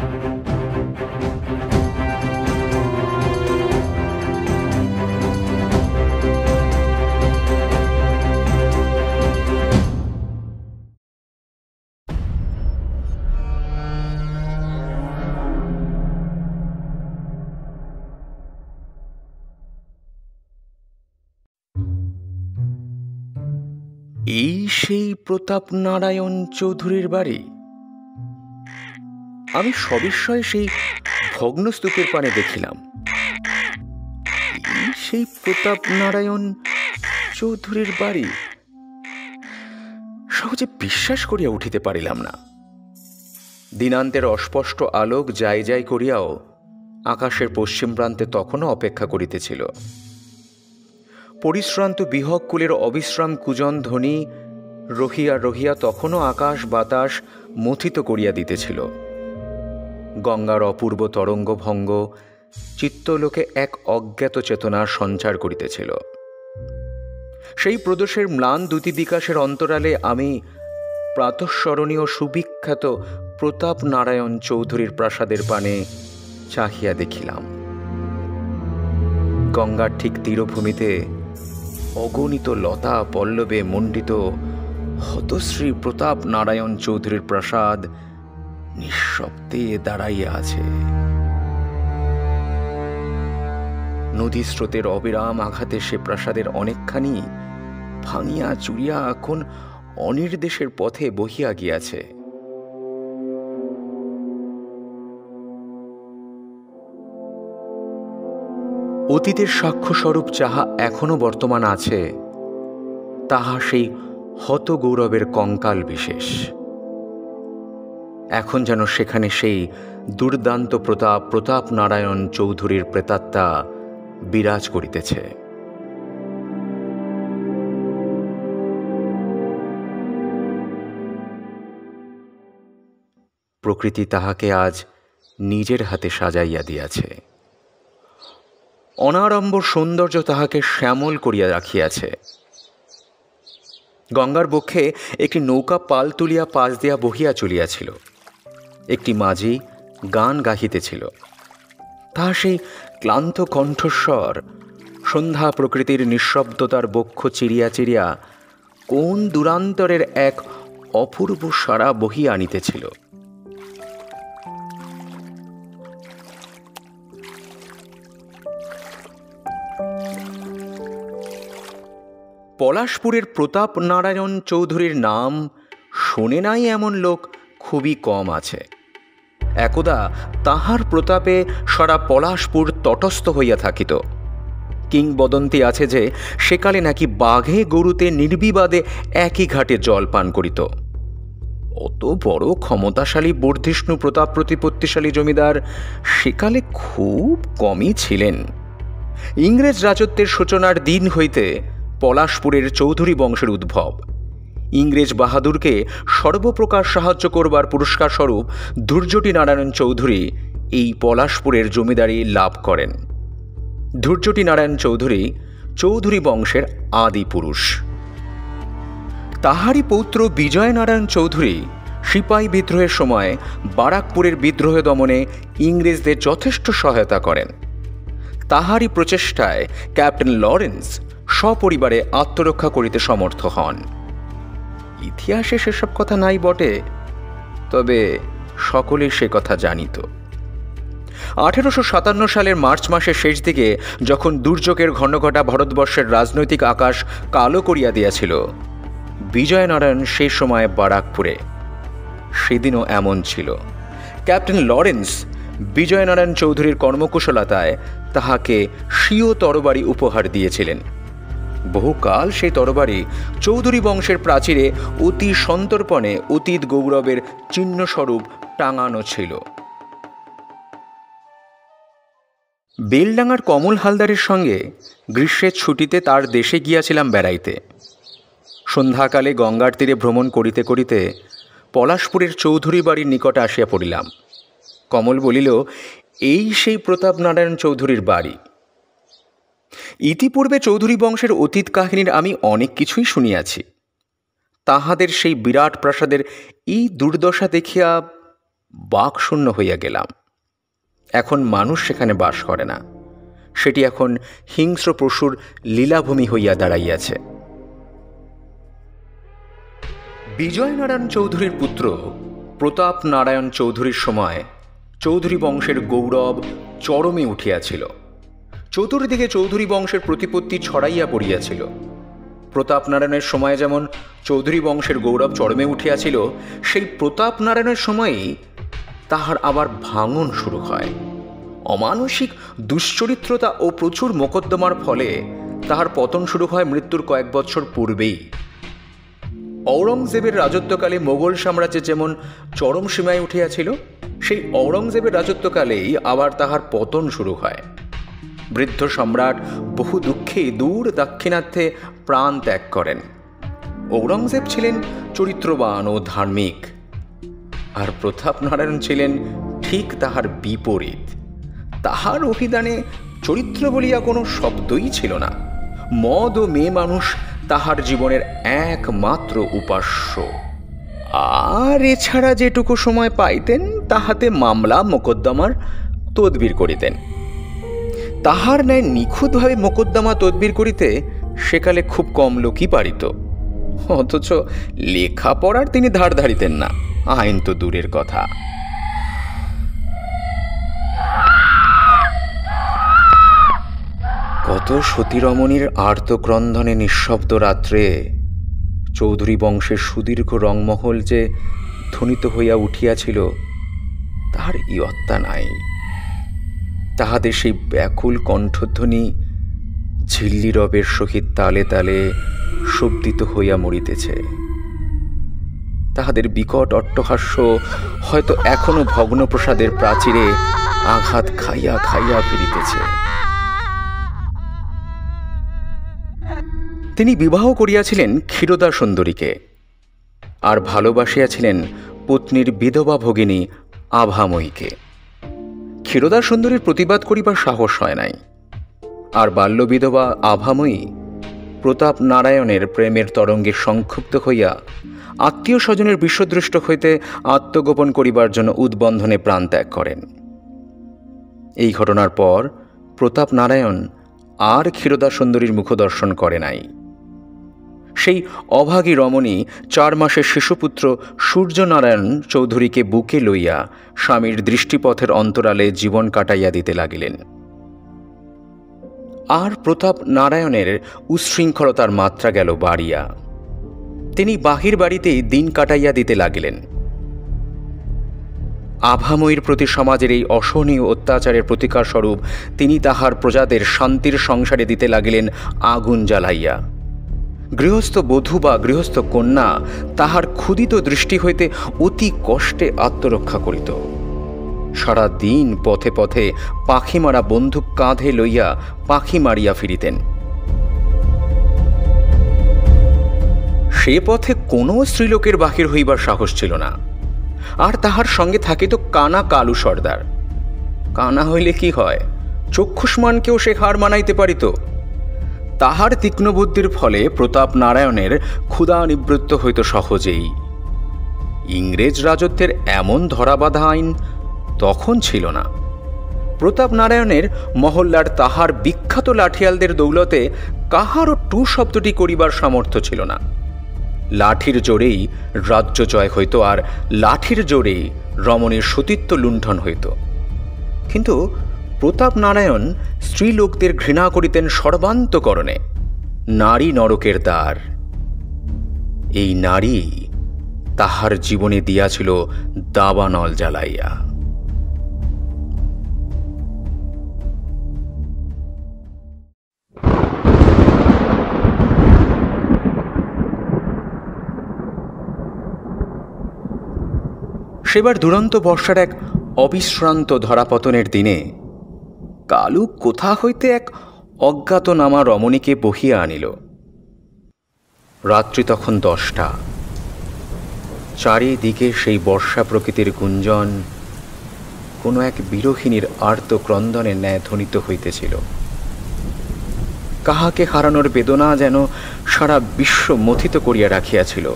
এই সেই প্রতাপ নারায়ণ চৌধুরীর বাড়ি। আমি সবিস্ময়ে সেই ভগ্নস্তূপের পানে দেখিলাম। এই সেই প্রতাপ নারায়ণ চৌধুরীর বাড়ি। সহজে বিশ্বাস করিয়া উঠিতে পারিলাম না। দিনান্তের অস্পষ্ট আলোক যাই যাই করিয়াও আকাশের পশ্চিম প্রান্তে তখনও অপেক্ষা করিতেছিল। পরিশ্রান্ত বিহগ কুলের অবিশ্রাম কুজন ধ্বনি রহিয়া রহিয়া তখনও আকাশ বাতাস মথিত করিয়া দিতেছিল। গঙ্গার অপূর্ব তরঙ্গভঙ্গ চিত্তলোকে এক অজ্ঞাত চেতনার সঞ্চার করিতেছিল। সেই প্রদোষের ম্লান দ্যুতি বিকাশের অন্তরালে আমি প্রাতঃস্মরণীয় সুবিখ্যাত প্রতাপ নারায়ণ চৌধুরীর প্রাসাদের পানে চাহিয়া দেখিলাম। গঙ্গার ঠিক তীরভূমিতে অগণিত লতা পল্লবে মণ্ডিত হতশ্রী প্রতাপ নারায়ণ চৌধুরীর প্রাসাদ নিঃশব্দে দাঁড়াইয়া আছে। নদী স্রোতের অবিরাম আঘাতে সে প্রাসাদের অনেকখানি ভাঙিয়া চুরিয়া এখন অনির্দেশের পথে বহিয়া গিয়াছে। অতীতের সাক্ষ্যস্বরূপ যাহা এখনো বর্তমান আছে তাহা সেই হত গৌরবের কঙ্কাল বিশেষ। এখন যেন সেখানে সেই দুর্দান্ত প্রতাপ নারায়ণ চৌধুরীর প্রেতাত্মা বিরাজ করিতেছে। প্রকৃতি তাহাকে আজ নিজের হাতে সাজাইয়া দিয়াছে। অনাড়ম্বর সৌন্দর্য তাহাকে শ্যামল করিয়া রাখিয়াছে। গঙ্গার বক্ষে একটি নৌকা পাল তুলিয়া পাশ দিয়া বহিয়া চলিয়াছিল। একটি মাঝি গান গাহিতেছিল। তাহা সেই ক্লান্ত কণ্ঠস্বর সন্ধ্যা প্রকৃতির নিঃশব্দতার বক্ষ চিরিয়া চিরিয়া কোন দূরান্তরের এক অপূর্ব সারা বহিয়া আনিতেছিল। পলাশপুরের প্রতাপ নারায়ণ চৌধুরীর নাম শোনে নাই এমন লোক খুবই কম আছে। একদা তাহার প্রতাপে সারা পলাশপুর তটস্থ হইয়া থাকিত। কিংবদন্তি আছে যে সেকালে নাকি বাঘে গরুতে নির্বিবাদে একই ঘাটে জল পান করিত। অত বড় ক্ষমতাশালী বর্ধিষ্ণু প্রতাপ প্রতিপত্তিশালী জমিদার সেকালে খুব কমই ছিলেন। ইংরেজ রাজত্বের সূচনার দিন হইতে পলাশপুরের চৌধুরী বংশের উদ্ভব। ইংরেজ বাহাদুরকে সর্বপ্রকার সাহায্য করবার পুরস্কার স্বরূপ ধৈর্যটি নারায়ণ চৌধুরী এই পলাশপুরের জমিদারি লাভ করেন। ধৈর্যটি নারায়ণ চৌধুরী চৌধুরী বংশের আদি পুরুষ। তাহারই পৌত্র বিজয় নারায়ণ চৌধুরী সিপাহী বিদ্রোহের সময় বারাকপুরের বিদ্রোহ দমনে ইংরেজদের যথেষ্ট সহায়তা করেন। তাহারই প্রচেষ্টায় ক্যাপ্টেন লরেন্স সপরিবারে আত্মরক্ষা করিতে সমর্থ হন। ইতিহাসে সেসব কথা নাই বটে, তবে সকলেই সে কথা জানিত। 1857 সালের মার্চ মাসের শেষ দিকে যখন দুর্যোগের ঘনঘটা ভারতবর্ষের রাজনৈতিক আকাশ কালো করিয়া দিয়াছিল, বিজয়নারায়ণ সেই সময় বারাকপুরে। সেদিনও এমন ছিল। ক্যাপ্টেন লরেন্স বিজয়নারায়ণ চৌধুরীর কর্মকুশলতায় তাহাকে স্বীয় তরবারি উপহার দিয়েছিলেন। বহুকাল সেই তরবারি চৌধুরী বংশের প্রাচীরে অতি সন্তর্পণে অতীত গৌরবের চিহ্নস্বরূপ টাঙানো ছিল। বেলডাঙ্গার কমল হালদারের সঙ্গে গ্রীষ্মের ছুটিতে তার দেশে গিয়াছিলাম বেড়াইতে। সন্ধ্যাকালে গঙ্গার তীরে ভ্রমণ করিতে করিতে পলাশপুরের চৌধুরী বাড়ির নিকটে আসিয়া পড়িলাম। কমল বলিল, এই সেই প্রতাপ নারায়ণ চৌধুরীর বাড়ি। ইতিপূর্বে চৌধুরী বংশের অতীত কাহিনীর আমি অনেক কিছুই শুনিয়াছি। তাহাদের সেই বিরাট প্রাসাদের এই দুর্দশা দেখিয়া বাকশূন্য হইয়া গেলাম। এখন মানুষ সেখানে বাস করে না, সেটি এখন হিংস্র পশুর লীলাভূমি হইয়া দাঁড়াইয়াছে। বিজয়নারায়ণ চৌধুরীর পুত্র প্রতাপ নারায়ণ চৌধুরীর সময় চৌধুরী বংশের গৌরব চরমে উঠিয়াছিল। চতুর্দিকে চৌধুরী বংশের প্রতিপত্তি ছড়াইয়া পড়িয়াছিল। প্রতাপ নারায়ণের সময়ে যেমন চৌধুরী বংশের গৌরব চরমে উঠিয়াছিল, সেই প্রতাপ নারায়ণের সময়েই তাহার আবার ভাঙন শুরু হয়। অমানসিক দুশ্চরিত্রতা ও প্রচুর মোকদ্দমার ফলে তাহার পতন শুরু হয় মৃত্যুর কয়েক বৎসর পূর্বেই। ঔরঙ্গজেবের রাজত্বকালে মোগল সাম্রাজ্যে যেমন চরম সীমায় উঠিয়াছিল, সেই ঔরঙ্গজেবের রাজত্বকালেই আবার তাহার পতন শুরু হয়। বৃদ্ধ সম্রাট বহু দুঃখে দূর দাক্ষিণাত্যে প্রাণ ত্যাগ করেন। ঔরঙ্গজেব ছিলেন চরিত্রবান ও ধার্মিক, আর প্রতাপ নারায়ণ ছিলেন ঠিক তাহার বিপরীত। তাহার অভিধানে চরিত্র বলিয়া কোনো শব্দই ছিল না। মদ ও মেয়ে মানুষ তাহার জীবনের একমাত্র উপাস্য। আর এছাড়া যেটুকু সময় পাইতেন তাহাতে মামলা মোকদ্দমার তদবির করিতেন। তাহার ন্যায় নিখুঁতভাবে মোকদ্দমা তদবির করিতে সেকালে খুব কম লোকই পারিত। অথচ লেখাপড়ার তিনি ধার ধারিতেন না, আইন তো দূরের কথা। কত সতীরমণীর আর্তক্রন্দনে নিঃশব্দ রাত্রে চৌধুরী বংশের সুদীর্ঘ রংমহল যে ধ্বনিত হইয়া উঠিয়াছিল, তাহার ইয়ত্তা নাই। তাহাদের সেই ব্যাকুল কণ্ঠধ্বনি ঝিল্লি রবের সহিত তালে তালে শব্দিত হইয়া মরিতেছে। তাহাদের বিকট অট্টহাস্য হয়তো এখনো ভগ্নপ্রসাদের প্রাচীরে আঘাত খাইয়া খাইয়া ফিরিতেছে। তিনি বিবাহ করিয়াছিলেন ক্ষীরোদা সুন্দরীকে, আর ভালোবাসিয়াছিলেন পত্নীর বিধবা ভগিনী আভাময়ীকে। ক্ষীরোদা সুন্দরীর প্রতিবাদ করিবার সাহস হয় নাই, আর বাল্য বিধবা আভাময়ী প্রতাপ নারায়ণের প্রেমের তরঙ্গে সংক্ষুব্ধ হইয়া আত্মীয় স্বজনের বিশ্বদৃষ্ট হইতে আত্মগোপন করিবার জন্য উদ্বন্ধনে প্রাণ ত্যাগ করেন। এই ঘটনার পর প্রতাপ নারায়ণ আর ক্ষীরোদা সুন্দরীর মুখদর্শন করে নাই। সেই অভাগী রমণী 4 মাসের শিশুপুত্র সূর্যনারায়ণ চৌধুরীকে বুকে লইয়া স্বামীর দৃষ্টিপথের অন্তরালে জীবন কাটাইয়া দিতে লাগিলেন। আর প্রতাপ নারায়ণের উচ্ছৃঙ্খলতার মাত্রা গেল বাড়িয়া। তিনি বাহির বাড়িতেই দিন কাটাইয়া দিতে লাগিলেন। আভাময়ীর প্রতি সমাজের এই অসহনীয় অত্যাচারের প্রতিকার স্বরূপ তিনি তাহার প্রজাদের শান্তির সংসারে দিতে লাগিলেন আগুন জ্বালাইয়া। গৃহস্থ বধূ বা গৃহস্থ কন্যা তাহার ক্ষুদিত দৃষ্টি হইতে অতি কষ্টে আত্মরক্ষা করিত। সারা দিন পথে পথে পাখি মারা বন্দুক কাঁধে লইয়া পাখি মারিয়া ফিরিতেন। সে পথে কোনো স্ত্রীলোকের বাহির হইবার সাহস ছিল না। আর তাহার সঙ্গে থাকিত কানা কালু সর্দার। কানা হইলে কি হয়, চক্ষুষ্মানকেও সে হার মানাইতে পারিত। তাহার তীক্ষ্ণ বুদ্ধির ফলে প্রতাপ নারায়ণের ক্ষুধা নিবৃত্ত হইত সহজেই। ইংরেজ রাজত্বের এমন ধরাবাঁধা আইন তখন ছিল না। প্রতাপ নারায়ণের মহল্লার তাহার বিখ্যাত লাঠিয়ালদের দৌলতে কাহারও টু শব্দটি করিবার সামর্থ্য ছিল না। লাঠির জোরেই রাজ্য জয় হইত, আর লাঠির জোরেই রমণীর সতীত্ব লুণ্ঠন হইত। কিন্তু প্রতাপ নারায়ণ স্ত্রীলোকদের ঘৃণা করিতেন সর্বান্তকরণে। নারী নরকের দ্বার। এই নারী তাহার জীবনে দিয়াছিল দাবানল জ্বালাইয়া। সেবার দুরন্ত বর্ষার এক অবিশ্রান্ত ধরাপতনের দিনে কালু কোথা হইতে এক অজ্ঞাতনামা রমণীকে বহিয়া আনিল। রাত্রি তখন 10টা। চারিদিকে সেই বর্ষা প্রকৃতির গুঞ্জন কোনো এক বিরহিণীর আর্তক্রন্দনের ন্যায় ধ্বনিত হইতেছিল। কাহাকে হারানোর বেদনা যেন সারা বিশ্ব মথিত করিয়া রাখিয়াছিল।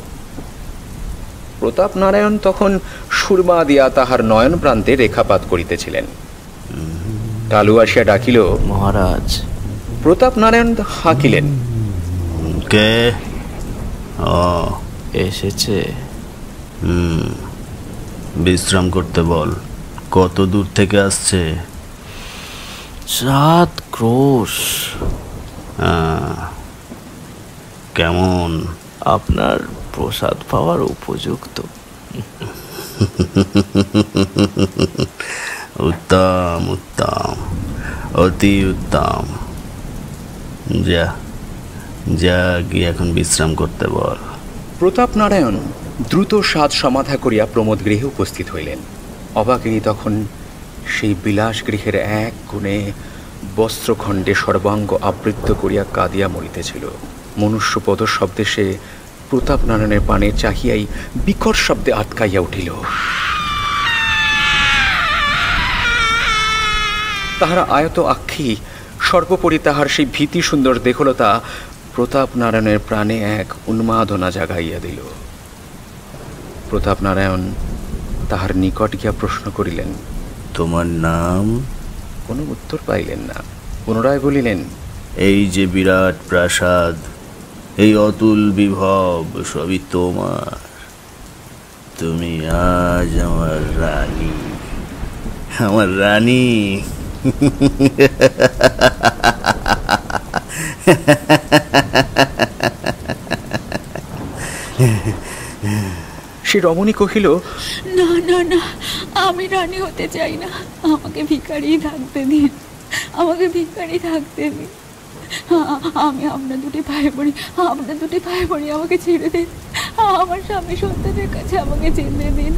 প্রতাপ নারায়ণ তখন সুরমা দিয়া তাহার নয়ন প্রান্তে রেখাপাত করিতেছিলেন। কালু আসিয়া ডাকিল, মহারাজ। প্রতাপ নারায়ণ হাঁকিলেন, কে? এসেছে। বিশ্রাম করতে বল। কত দূর থেকে আসছে? 7 ক্রোশ। কেমন? আপনার প্রসাদ পাওয়ার উপযুক্ত। উত্তম উত্তম, অতি উত্তম। যা যা গিয়ে এখন বিশ্রাম করতে বল। প্রতাপ নারায়ণ দ্রুত সাজ সমাধা করিয়া প্রমোদ গৃহে উপস্থিত হইলেন। অবাগিনী তখন সেই বিলাস গৃহের এক কোণে বস্ত্রখণ্ডে সর্বাঙ্গ আবৃত করিয়া কাঁদিয়া মরিতেছিল। মনুষ্যপদ শব্দে সে প্রতাপ নারায়ণের পানে চাহিয়াই বিকট শব্দে আটকাইয়া উঠিল। তাহার আয়ত আক্ষী, সর্বোপরি তাহার সেই ভীতি সুন্দর দেহলতা প্রতাপ নারায়ণের প্রাণে এক উন্মাদনা জাগাইয়া দিল। প্রতাপ নারায়ণ তাহার নিকট গিয়া প্রশ্ন করিলেন, তোমার নাম? কোনো উত্তর পাইলেন না। পুনরায় বলিলেন, এই যে বিরাট প্রাসাদ, এই অতুল বিভব সবই তোমার। তুমি আজ আমার রানী, আমার রানী। সে রমণী কহিল, না না না, আমি রানী হতে চাই না, আমাকে ভিখারি থাকতে দিন, আমাকে ভিখারি থাকতে দিন। আমি আপনার দুটি পায়ে পড়ি, আপনার দুটি পায়ে পড়ি, আমাকে ছেড়ে দিন, আমার স্বামী সন্তানের কাছে আমাকে যেতে দিন,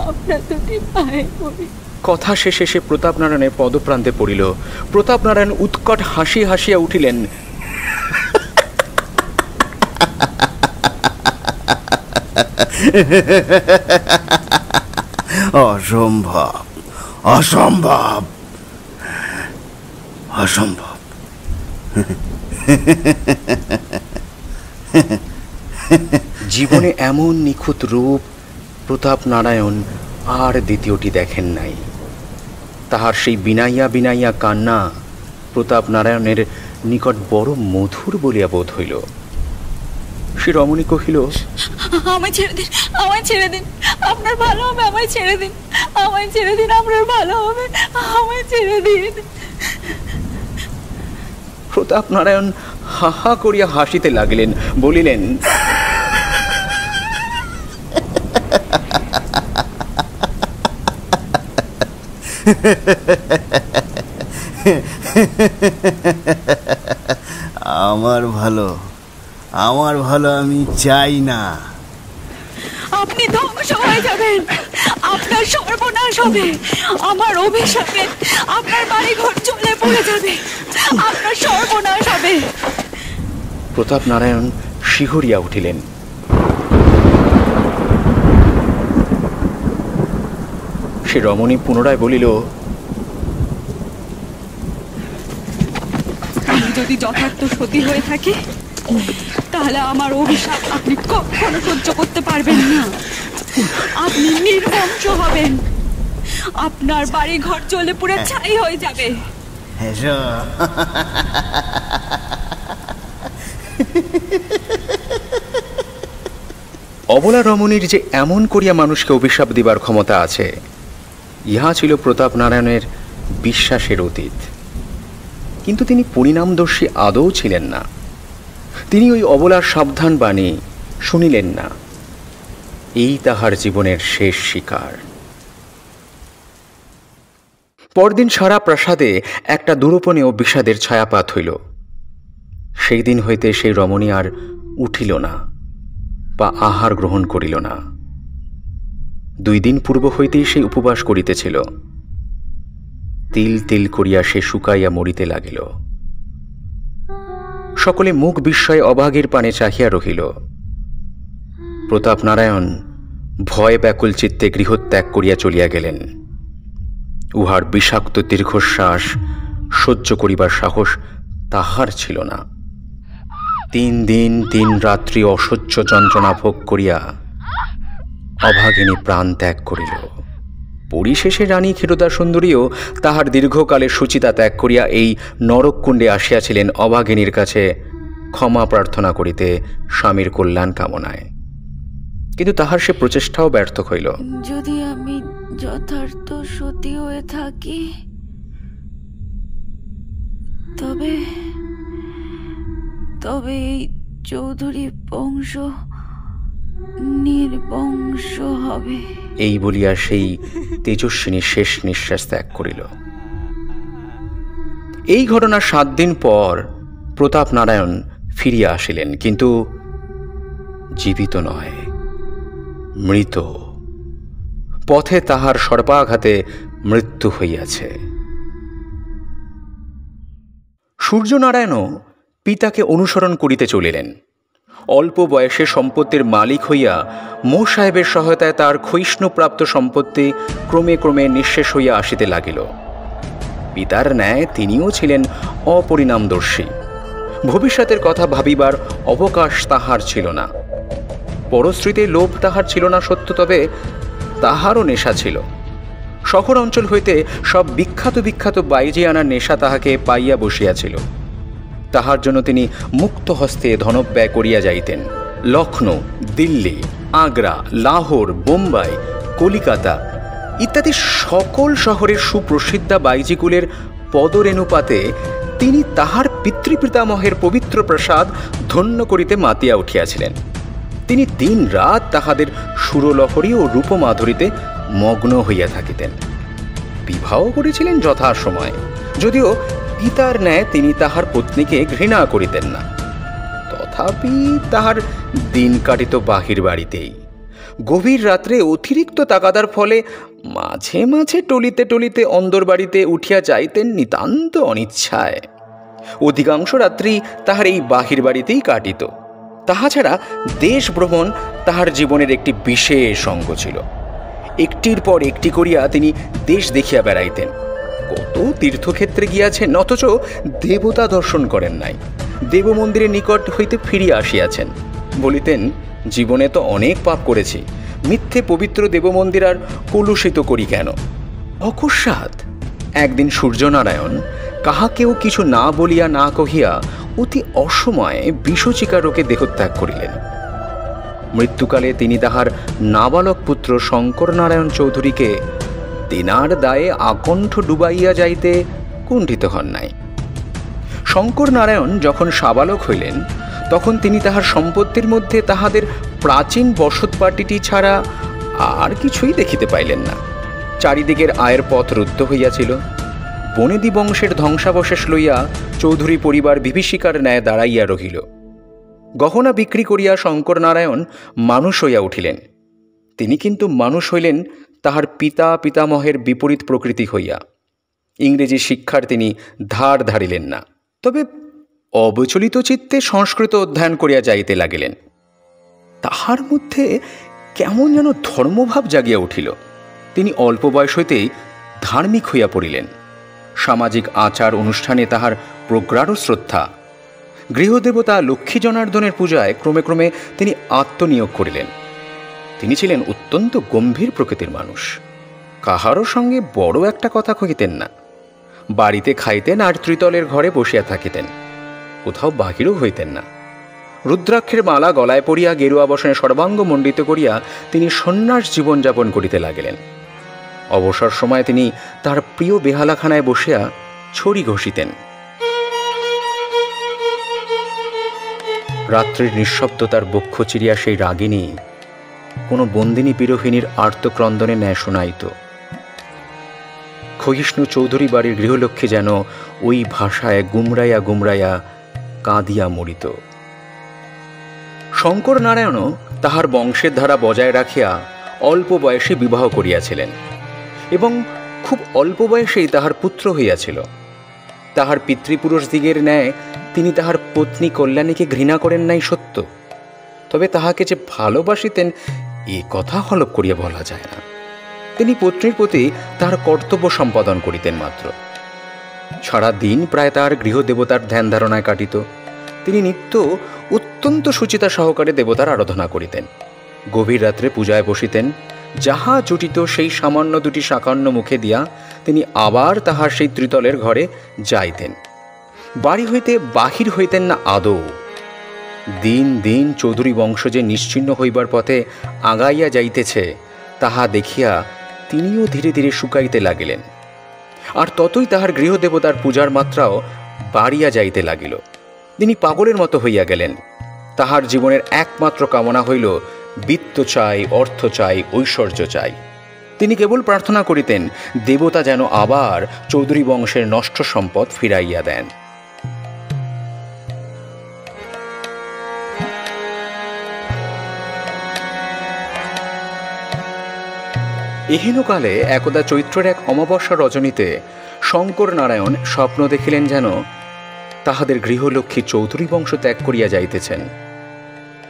আপনার দুটি পায়ে পড়ি। কথা শেষে সে প্রতাপ নারায়ণের পদপ্রান্তে পড়িল। প্রতাপ নারায়ণ উৎকট হাসি হাসিয়া উঠিলেন, অসম্ভব, অসম্ভব, অসম্ভব। জীবনে এমন নিখুঁত রূপ প্রতাপ নারায়ণ আর দ্বিতীয়টি দেখেন নাই। তাহার সেই বিনাইয়া বিনাইয়া কান্না প্রতাপ নারায়ণের নিকট বড় মধুর বলিয়া বোধ হইল। সে রমণী কহিল, আমায় ছেড়ে দিন, আমায় ছেড়ে দিন, আপনার ভালো হবে, আমায় ছেড়ে দিন, আমায় ছেড়ে দিন, আপনার ভালো হবে, আমায় ছেড়ে দিন। প্রতাপ নারায়ণ হা হা করিয়া হাসিতে লাগিলেন, বলিলেন, আমার ভালো, আমার ভালো আমি চাই না। আপনি ধ্বংস হয়ে যাবেন, আপনার সর্বনাশ হবে, আমার অভিশাপে আপনার বাড়ি ঘর চলে পড়ে যাবে, আপনার সর্বনাশ হবে। প্রতাপ নারায়ণ শিহরিয়া উঠিলেন। সে রমণী পুনরায় বলিল, আমি যদি যথার্থ সতী হয়ে থাকি তাহলে আমার অভিশাপ আপনি কখনো সহ্য করতে পারবেন না, আপনি নির্বংশ হবেন, আপনার বাড়ি ঘর জ্বলে পুড়ে ছাই হয়ে যাবে। অবলা রমণীর যে এমন করিয়া মানুষকে অভিশাপ দিবার ক্ষমতা আছে, ইহা ছিল প্রতাপ নারায়ণের বিশ্বাসের অতীত। কিন্তু তিনি পরিণামদর্শী আদৌ ছিলেন না। তিনি ওই অবলার সাবধান বাণী শুনিলেন না। এই তাহার জীবনের শেষ শিকার। পরদিন সারা প্রাসাদে একটা দুরূপনীয় বিষাদের ছায়াপাত হইল। সেই দিন হইতে সেই রমণী আর উঠিল না বা আহার গ্রহণ করিল না। 2 দিন পূর্ব হইতেই সে উপবাস করিতেছিল। তিল তিল করিয়া সে শুকাইয়া মরিতে লাগিল। সকলে মুখ বিস্ময়ে অভাগীর পানে চাহিয়া রহিল। প্রতাপ নারায়ণ ভয় ব্যাকুল চিত্তে গৃহত্যাগ করিয়া চলিয়া গেলেন। উহার বিষাক্ত দীর্ঘশ্বাস সহ্য করিবার সাহস তাহার ছিল না। 3 দিন 3 রাত্রি অসহ্য যন্ত্রণা ভোগ করিয়া অভাগিনী প্রাণ ত্যাগ করিল। পরিশেষে রানী ক্ষীরোদা সুন্দরীও তাহার দীর্ঘকালের সুচিতা ত্যাগ করিয়া এই নরককুণ্ডে আসিয়াছিলেন অভাগিনীর কাছে ক্ষমা প্রার্থনা করিতে, স্বামীর কল্যাণ কামনায়। কিন্তু তাহার সে প্রচেষ্টাও ব্যর্থ হইল। যদি আমি যথার্থ সতী হয়ে থাকি তবে তবে এই চৌধুরী বংশ নির্বংশ হবে। এই বলিয়া সেই তেজস্বিনী শেষ নিঃশ্বাস ত্যাগ করিল। এই ঘটনার 7 দিন পর প্রতাপ নারায়ণ ফিরিয়া আসিলেন, কিন্তু জীবিত নয়, মৃত। পথে তাহার সর্পাঘাতে মৃত্যু হইয়াছে। সূর্যনারায়ণও পিতাকে অনুসরণ করিতে চলিলেন। অল্প বয়সে সম্পত্তির মালিক হইয়া মো সাহেবের সহায়তায় তার ক্ষয়িষ্ণুপ্রাপ্ত সম্পত্তি ক্রমে ক্রমে নিঃশেষ হইয়া আসিতে লাগিল। পিতার ন্যায় তিনিও ছিলেন অপরিণামদর্শী। ভবিষ্যতের কথা ভাবিবার অবকাশ তাহার ছিল না। পরশ্রীতে লোভ তাহার ছিল না সত্য, তবে তাহারও নেশা ছিল। শহর অঞ্চল হইতে সব বিখ্যাত বিখ্যাত বাইজি আনার নেশা তাহাকে পাইয়া বসিয়াছিল। তাহার জন্য তিনি মুক্ত হস্তে ধনব্যয় করিয়া যাইতেন। লখনৌ, দিল্লি, আগ্রা, লাহোর, বোম্বাই, কলিকাতা ইত্যাদি সকল শহরের সুপ্রসিদ্ধা বাইজিকুলের পদরেণুপাতে তিনি তাহার পিতৃপিতামহের পবিত্র প্রসাদ ধন্য করিতে মাতিয়া উঠিয়াছিলেন। তিনি দিন রাত তাহাদের সুরলহরী ও রূপমাধুরীতে মগ্ন হইয়া থাকিতেন। বিবাহ করেছিলেন যথাসময়ে, যদিও পিতার ন্যায় তিনি তাহার পত্নীকে ঘৃণা করিতেন না। তথাপি তাহার দিন কাটিত বাহির বাড়িতেই। গভীর রাত্রে অতিরিক্ত তাগাদার ফলে মাঝে মাঝে টলিতে টলিতে অন্দর বাড়িতে উঠিয়া যাইতেন নিতান্ত অনিচ্ছায়। অধিকাংশ রাত্রি তাহার এই বাহির বাড়িতেই কাটিত। তাহা ছাড়া দেশ ভ্রমণ তাহার জীবনের একটি বিশেষ অঙ্গ ছিল। একটির পর একটি করিয়া তিনি দেশ দেখিয়া বেড়াইতেন। কত তীর্থক্ষেত্রে গিয়াছেন, অথচ দেবতা দর্শন করেন নাই। দেব মন্দিরের নিকট হইতে ফিরিয়া আসিয়াছেন। বলিতেন, জীবনে তো অনেক পাপ করেছি, মিথ্যে পবিত্র দেবমন্দির আর কলুষিত করি কেন? অকস্মাৎ একদিন সূর্যনারায়ণ কাহাকেও কিছু না বলিয়া না কহিয়া অতি অসময়ে বিষচিকা রোগে দেহত্যাগ করিলেন। মৃত্যুকালে তিনি তাহার নাবালক পুত্র শঙ্কর নারায়ণ চৌধুরীকে তেনার দায়ে আকণ্ঠ ডুবাইয়া যাইতে কুণ্ঠিত হন নাই। শঙ্কর নারায়ণ যখন সাবালক হইলেন, তখন তিনি তাহার সম্পত্তির মধ্যে তাহাদের প্রাচীন বসতবাটিটি ছাড়া আর কিছুই দেখিতে পাইলেন না। চারিদিকের আয়ের পথ রুদ্ধ হইয়াছিল। বনেদি বংশের ধ্বংসাবশেষ লইয়া চৌধুরী পরিবার বিভীষিকার ন্যায় দাঁড়াইয়া রহিল। গহনা বিক্রি করিয়া শঙ্কর নারায়ণ মানুষ হইয়া উঠিলেন। তিনি কিন্তু মানুষ হইলেন তাহার পিতা পিতামহের বিপরীত প্রকৃতি হইয়া। ইংরেজি শিক্ষার তিনি ধার ধারিলেন না, তবে অবচলিত চিত্তে সংস্কৃত অধ্যয়ন করিয়া যাইতে লাগিলেন। তাহার মধ্যে কেমন যেন ধর্মভাব জাগিয়া উঠিল। তিনি অল্প বয়স হইতেই ধার্মিক হইয়া পড়িলেন। সামাজিক আচার অনুষ্ঠানে তাহার প্রগাঢ় শ্রদ্ধা। গৃহদেবতা লক্ষ্মী জনার্দনের পূজায় ক্রমে ক্রমে তিনি আত্মনিয়োগ করিলেন। তিনি ছিলেন অত্যন্ত গম্ভীর প্রকৃতির মানুষ। কাহারও সঙ্গে বড় একটা কথা কহিতেন না। বাড়িতে খাইতেন আর ত্রিতলের ঘরে বসিয়া থাকিতেন, কোথাও বাহিরও হইতেন না। রুদ্রাক্ষের মালা গলায় পড়িয়া গেরুয়া বসনে সর্বাঙ্গ মণ্ডিত করিয়া তিনি সন্ন্যাস জীবনযাপন করিতে লাগিলেন। অবসর সময় তিনি তার প্রিয় বেহালাখানায় বসিয়া ছড়ি ঘষিতেন। রাত্রির নিঃশব্দতার বক্ষ চিরিয়া সেই রাগিনী কোনো বন্দিনী বিরোহিণীর আর্তক্রন্দনে ন্যায় শোনাইত। ক্ষয়িষ্ণু চৌধুরী বাড়ির গৃহলক্ষ্মী যেন ওই ভাষায় গুমরাইয়া গুমরাইয়া কাঁদিয়া মরিত। শঙ্কর নারায়ণও তাহার বংশের ধারা বজায় রাখিয়া অল্প বয়সে বিবাহ করিয়াছিলেন এবং খুব অল্প বয়সেই তাহার পুত্র হইয়াছিল। তাহার পিতৃপুরুষদিগের ন্যায় তিনি তাহার পত্নী কল্যাণীকে ঘৃণা করেন নাই সত্য, তবে তাহাকে যে ভালোবাসিতেন এ কথা হলপ করিয়া বলা যায় না। তিনি পত্নীর প্রতি তাহার কর্তব্য সম্পাদন করিতেন মাত্র। সারা দিন প্রায় তাহার গৃহদেবতার ধ্যান ধারণায় কাটিত। তিনি নিত্য অত্যন্ত সুচিতা সহকারে দেবতার আরাধনা করিতেন। গভীর রাত্রে পূজায় বসিতেন। যাহা জুটিত সেই সামান্য দুটি সাকান্ন মুখে দিয়া তিনি আবার তাহার সেই ত্রিতলের ঘরে যাইতেন। বাড়ি হইতে বাহির হইতেন না আদৌ। দিন দিন চৌধুরী বংশ যে নিশ্চিহ্ন হইবার পথে আগাইয়া যাইতেছে তাহা দেখিয়া তিনিও ধীরে ধীরে শুকাইতে লাগিলেন। আর ততই তাহার গৃহদেবতার পূজার মাত্রাও বাড়িয়া যাইতে লাগিল। তিনি পাগলের মতো হইয়া গেলেন। তাহার জীবনের একমাত্র কামনা হইল বিত্ত চাই, অর্থ চাই, ঐশ্বর্য চাই। তিনি কেবল প্রার্থনা করিতেন দেবতা যেন আবার চৌধুরী বংশের নষ্ট সম্পদ ফিরাইয়া দেন। এহেনকালে একদা চৈত্রের এক অমাবস্যা রজনীতে শঙ্কর নারায়ণ স্বপ্ন দেখিলেন যেন তাহাদের গৃহলক্ষ্মী চৌধুরী বংশ ত্যাগ করিয়া যাইতেছেন।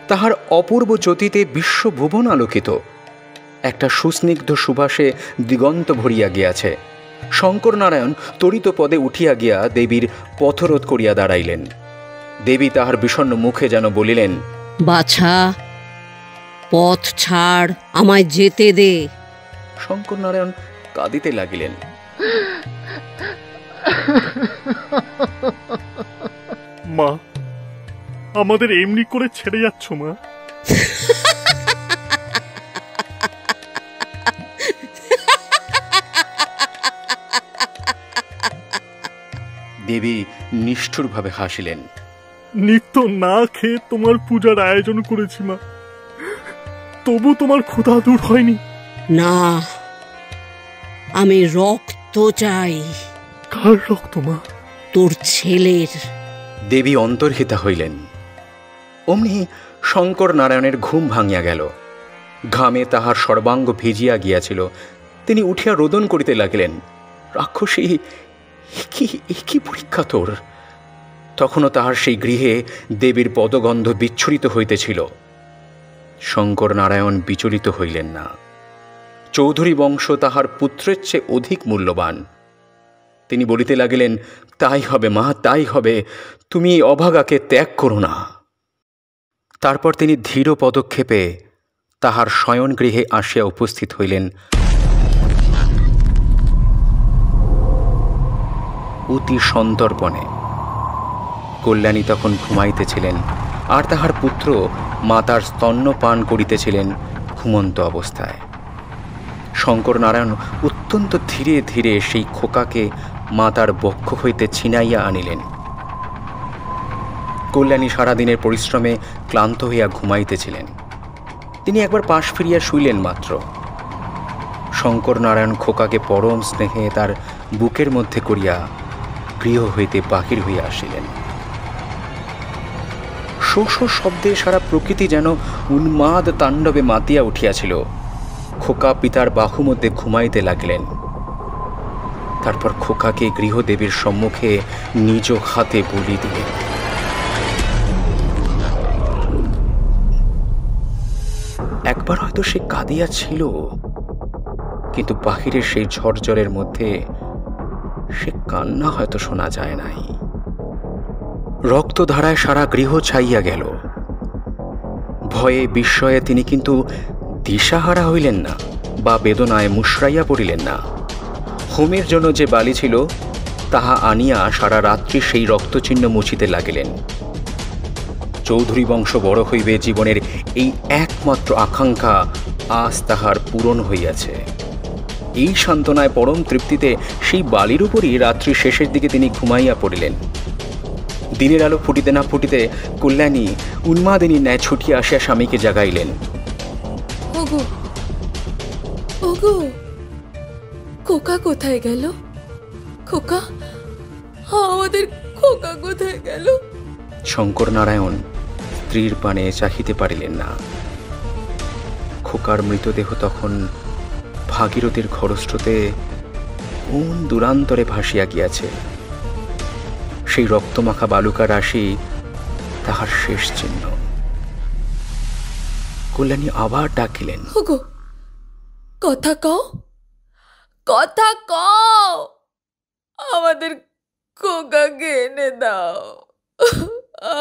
তাহার অপূর্ব জ্যোতিতে বিশ্বভুবন আলোকিত। একটা সুস্নিগ্ধ সুবাসে দিগন্ত ভরিয়া গিয়াছে। শঙ্কর নারায়ণ তড়িত পদে উঠিয়া গিয়া দেবীর পথরোধ করিয়া দাঁড়াইলেন। দেবী তাহার বিষণ্ণ মুখে যেন বলিলেন, বাছা, পথ ছাড়, আমায় যেতে দে। শঙ্কর নারায়ণ কাঁদিতে লাগিলেন। মা, আমাদের এমনি করে ছেড়ে যাচ্ছ মা? দেবী নিষ্ঠুরভাবে হাসিলেন। নিত্য না খেয়ে তোমার পূজার আয়োজন করেছি মা, তবু তোমার ক্ষুধা দূর হয়নি? না, আমি রক্ত চাই। কার রক্ত মা? তোর ছেলের। দেবী অন্তর্হিতা হইলেন। অমনি শঙ্কর নারায়ণের ঘুম ভাঙিয়া গেল। ঘামে তাহার সর্বাঙ্গ ভিজিয়া গিয়াছিল। তিনি উঠিয়া রোদন করিতে লাগিলেন, রাক্ষসী, কি পরীক্ষা তোর? তখনও তাহার সেই গৃহে দেবীর পদগন্ধ বিচ্ছুরিত হইতেছিল। শঙ্কর নারায়ণ বিচলিত হইলেন না। চৌধুরী বংশ তাহার পুত্রের চেয়ে অধিক মূল্যবান। তিনি বলিতে লাগিলেন, তাই হবে মা, তাই হবে, তুমি এই অভাগাকে ত্যাগ করো না। তারপর তিনি ধীর পদক্ষেপে তাহার শয়নগৃহে আসিয়া উপস্থিত হইলেন। অতি সন্তর্পণে। কল্যাণী তখন ঘুমাইতেছিলেন, আর তাহার পুত্র মাতার স্তন্যপান করিতেছিলেন ঘুমন্ত অবস্থায়। শঙ্কর নারায়ণ অত্যন্ত ধীরে ধীরে সেই খোকাকে মাতার বক্ষ হইতে ছিনাইয়া আনিলেন। কল্যাণী সারাদিনের পরিশ্রমে ক্লান্ত হইয়া ঘুমাইতেছিলেন। তিনি একবার পাশ ফিরিয়া শুইলেন মাত্র। শঙ্কর নারায়ণ খোকাকে পরম স্নেহে তার বুকের মধ্যে করিয়া গৃহ হইতে বাহির হইয়া আসিলেন। শো শো শব্দে সারা প্রকৃতি যেন উন্মাদ তাণ্ডবে মাতিয়া উঠিয়াছিল। খোকা পিতার বাহু মধ্যে ঘুমাইতে লাগিলেন। তারপর খোকাকে গৃহদেবীর সম্মুখে নিজ হাতে বলি দিলেন। একবার হয়তো সে কাঁদিয়াছিল, কিন্তু বাহিরের সেই ঝড়ঝড়ের মধ্যে সে কান্না হয়তো শোনা যায় নাই। রক্তধারায় সারা গৃহ ছাইয়া গেল। ভয়ে বিস্ময়ে তিনি কিন্তু দিশাহারা হইলেন না, বা বেদনায় মুশরাইয়া পড়িলেন না। হোমের জন্য যে বালি ছিল তাহা আনিয়া সারা রাত্রি সেই রক্তচিহ্ন মুছিতে লাগিলেন। চৌধুরী বংশ বড় হইবে জীবনের এই একমাত্র আকাঙ্ক্ষা আজ তাহার পূরণ হইয়াছে। এই সান্ত্বনায় পরম তৃপ্তিতে সেই বালির উপরই রাত্রি শেষের দিকে তিনি ঘুমাইয়া পড়িলেন। দিনের আলো ফুটিতে না ফুটিতে কল্যাণী উন্মাদিনীর ন্যায় ছুটিয়া আসিয়া স্বামীকে জাগাইলেন। ওগো, ওগো, খোকা কোথায় গেল? খোকা, আমাদের খোকা কোথায় গেল? শঙ্কর নারায়ণ স্ত্রীর পানে চাহিতে পারিলেন না। খোকার মৃতদেহ তখন ভাগীরথীর খরস্রোতে কোন দূরান্তরে ভাসিয়া গিয়াছে। সেই রক্তমাখা বালুকা রাশি তাহার শেষ চিহ্ন। কল্যাণী আবার ডাকিলেন, ওগো, কথা কও, কথা কও, আমাদের খোকাকে এনে দাও,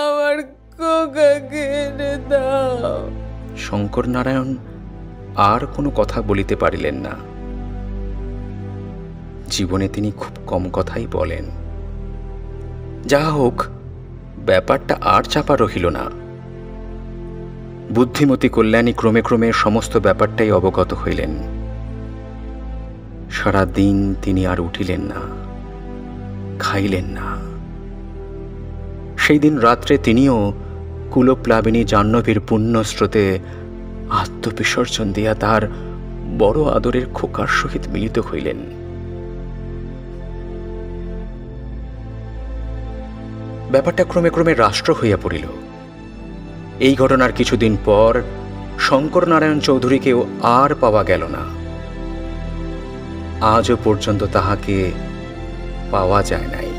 আমার খোকাকে এনে দাও। শঙ্কর নারায়ণ আর কোনো কথা বলিতে পারিলেন না। জীবনে তিনি খুব কম কথাই বলেন। যাহা হোক, ব্যাপারটা আর চাপা রহিল না। বুদ্ধিমতী কল্যাণী ক্রমে ক্রমে সমস্ত ব্যাপারটাই অবগত হইলেন। সারা দিন তিনি আর উঠিলেন না, খাইলেন না। সেই দিন রাত্রে তিনিও কুলপ্লাবিনী জাহ্নবীর পুণ্য স্রোতে আত্মবিসর্জন দিয়া তার বড় আদরের খোকার সহিত মিলিত হইলেন। ব্যাপারটা ক্রমে ক্রমে রাষ্ট্র হইয়া পড়িল। এই ঘটনার কিছুদিন পর শঙ্কর নারায়ণ চৌধুরীকেও আর পাওয়া গেল না। আজও পর্যন্ত তাহাকে পাওয়া যায় নাই।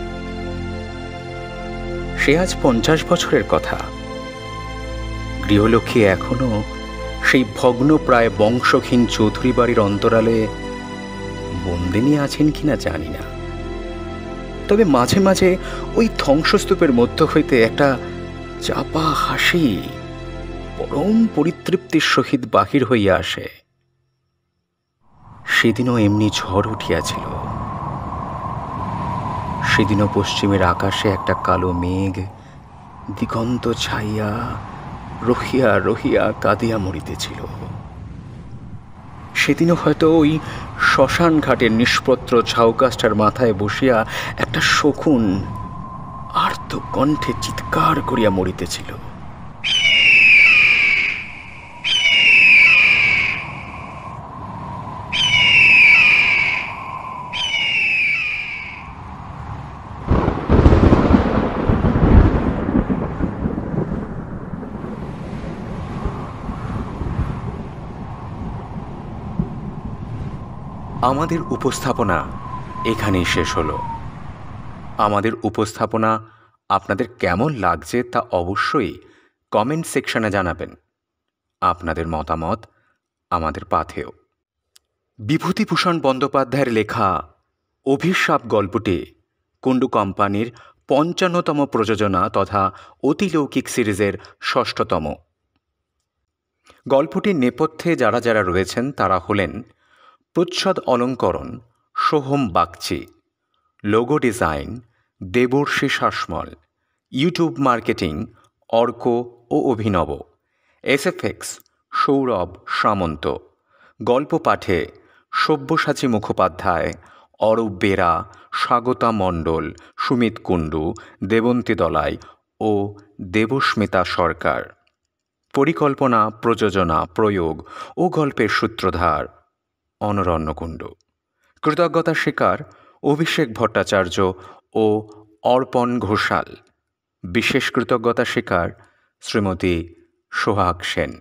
সে আজ 50 বছরের কথা। গৃহলক্ষ্মী এখনো সেই ভগ্ন প্রায় বংশহীন চৌধুরী বাড়ির অন্তরালে বন্দিনী আছেন কিনা জানি না। তবে মাঝে মাঝে ওই ধ্বংসস্তূপের মধ্য হইতে একটা চাপা হাসি পরম পরিতৃপ্তির সহিত বাহির হইয়া আসে। সেদিনও এমনি ঝড় উঠিয়াছিল। সেদিনও পশ্চিমের আকাশে একটা কালো মেঘ দিগন্ত ছাইয়া রহিয়া রহিয়া কাঁদিয়া মরিতেছিল। সেদিনও হয়তো ওই শ্মশান ঘাটের নিষ্পত্র ঝাউগাছটার মাথায় বসিয়া একটা শকুন আর্ত কণ্ঠে চিৎকার করিয়া মরিতেছিল। আমাদের উপস্থাপনা এখানেই শেষ হলো। আমাদের উপস্থাপনা আপনাদের কেমন লাগছে তা অবশ্যই কমেন্ট সেকশনে জানাবেন। আপনাদের মতামত আমাদের পাথেয়। বিভূতিভূষণ বন্দ্যোপাধ্যায়ের লেখা অভিশাপ গল্পটি কুণ্ডু কোম্পানির ৫৫তম প্রযোজনা তথা অতিলৌকিক সিরিজের ৬ষ্ঠতম। গল্পটির নেপথ্যে যারা যারা রয়েছেন তারা হলেন প্রচ্ছদ অলঙ্করণ Soham Bagchi, logo design Debarshi Sasmal, YouTube marketing Arko ও অভিনব, এসএফএক্স সৌরভ সামন্ত, গল্প পাঠে সব্যসাচী মুখোপাধ্যায়, অরূপ বেরা, স্বাগতা মণ্ডল, সুমিত কুণ্ডু, দেবন্তী দলাই ও দেবস্মিতা সরকার। পরিকল্পনা, প্রযোজনা, প্রয়োগ ও গল্পের সূত্রধার অনরণ্য কুণ্ডু। কৃতজ্ঞতা স্বীকার অভিষেক ভট্টাচার্য ও অর্পণ ঘোষাল। বিশেষ কৃতজ্ঞতা স্বীকার শ্রীমতী সোহাগ সেন।